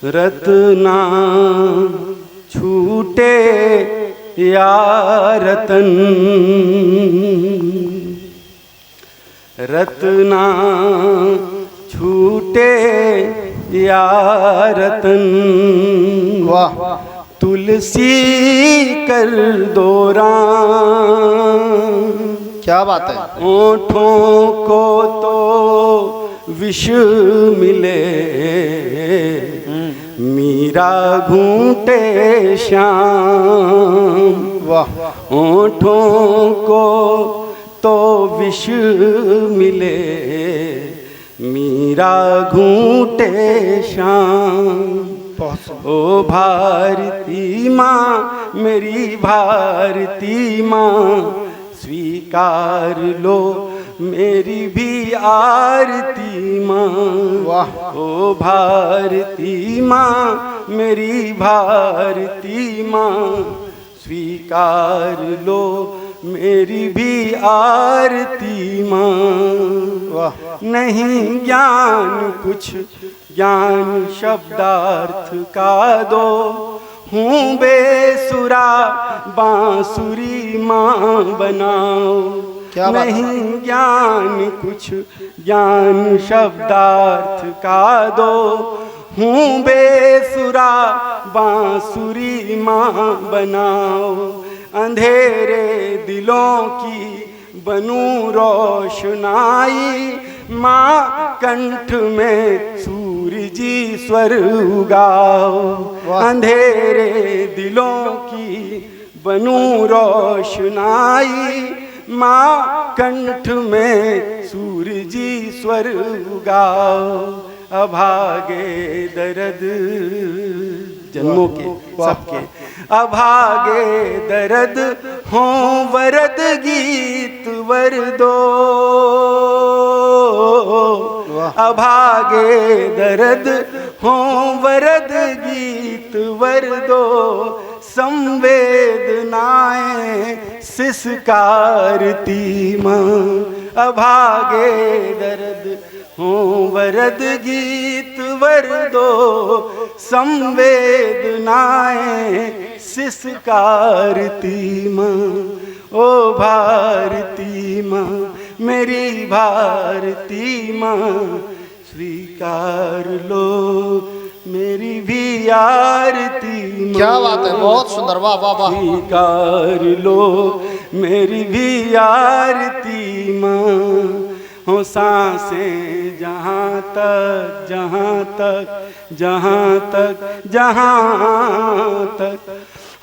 रतना छूटे या रतन, रतना छूटे या रतन। वाह, तुलसी कर दो राम, क्या बात है। ओठों को तो विष मिले, मीरा घूंटे श्याम। वाह, ओठों को तो विष मिले, मीरा घूंटे श्याम। ओ भारती माँ, मेरी भारती माँ, स्वीकार लो मेरी भी आरती माँ। वाह, ओ भारती माँ, मेरी भारती माँ, स्वीकार लो मेरी भी आरती माँ। वाह, नहीं ज्ञान कुछ, ज्ञान शब्दार्थ का दो, हूँ बेसुरा बांसुरी माँ बनाओ। क्या बात है। नहीं ज्ञान कुछ, ज्ञान शब्दार्थ का दो, हूँ बेसुरा बांसुरी माँ बनाओ। अंधेरे दिलों की बनूं रोशनाई, माँ कंठ में सूरजी स्वर उगाओ। अंधेरे दिलों की बनूं रोशनाई, माँ कंठ में सूरजी स्वर उगाओ। अभागे दर्द जन्मों के सबके, अभागे दर्द हों वरद गीत वर दो। अभागे दर्द हों वरद गीत वर दो, संवेदनाएं सिसकारती माँ। अभागे दर्द हों वरद गीत वर दो, संवेदनाएं सिसकारती माँ। ओ भारती माँ, मेरी भारती माँ, स्वीकार लो मेरी भी आरती माँ। क्या बात है, बहुत सुंदर। वाह वाह वाह, स्वीकार लो मेरी भी आरती माँ। हो सांसें जहाँ तक, जहाँ तक, जहाँ तक, जहाँ तक,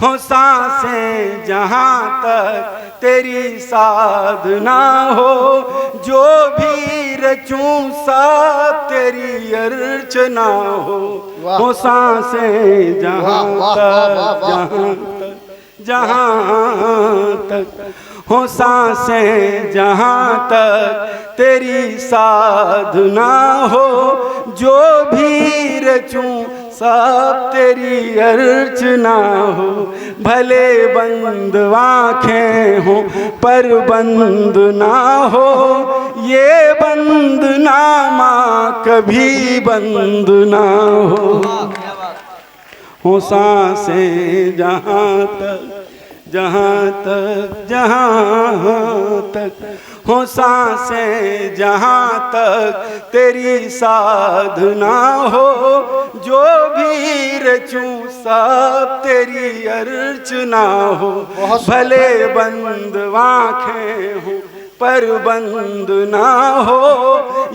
हो सांसें जहाँ तक तेरी साधना हो, जो भी रचूं सब तेरी अर्चना हो। हो सांसें जहाँ तक, जहाँ तक, जहाँ तक, हो सांसें जहाँ तक तेरी साधना हो, जो भी रचूं सब तेरी अर्चना हो। भले बंद आँखें हो पर बंद ना हो, ये बंद ना माँ कभी बंद ना हो। सांसें जहाँ तक, जहाँ तक, जहाँ तक, हो सांसें जहाँ तक तेरी साधना हो, जो भी रचूं सब तेरी अर्चना हो। भले बंद आँखें हो पर बंद ना हो,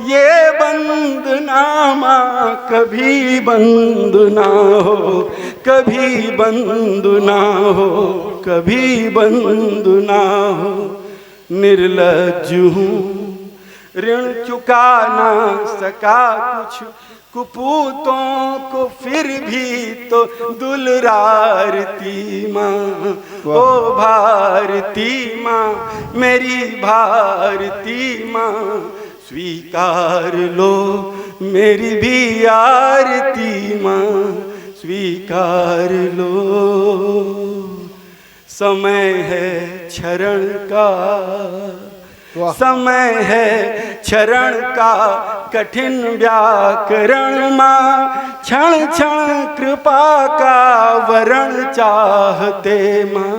ये बंद ना माँ कभी बंद ना हो, कभी बंद ना हो, कभी बंद ना हो। निर्लज्ज हूँ ऋण चुका ना सका कुछ, कुपूतों को फिर भी तो दुलरारती माँ। ओ भारती माँ, मेरी भारती माँ, स्वीकार लो मेरी भी आरती माँ, स्वीकार लो। समय है क्षरण का, समय है क्षरण का, कठिन व्याकरण माँ क्षण क्षण कृपा का वरण चाहते माँ।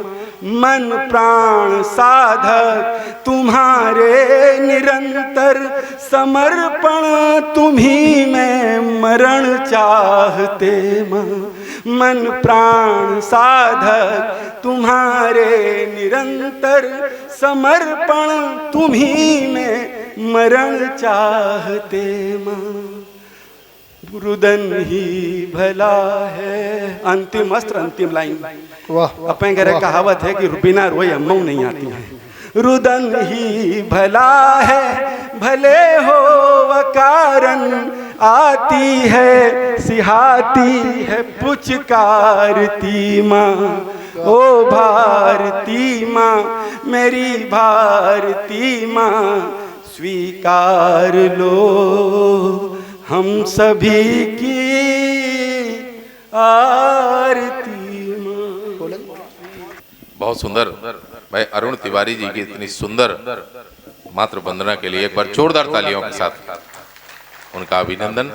मन प्राण साधक तुम्हारे निरंतर समर्पण तुम्ही में मरण चाहते माँ। मन प्राण साधक तुम्हारे निरंतर समर्पण तुम्ही में मरण चाहते माँ। रुदन ही भला है। अंतिम अस्त्र, अंतिम लाइन। वाह अपन कह रहे कहावत है कि बिना रोए अम्मऊ नहीं आती है। रुदन ही भला है, भले हो वकारन आती है, सिहाती है पुचकारती माँ। ओ भारती माँ, मेरी भारती माँ, स्वीकार लो हम सभी की आरती माँ। बहुत सुंदर भाई अरुण तिवारी जी की इतनी सुंदर मातृ वंदना के लिए एक बार जोरदार तालियों के साथ उनका अभिनंदन।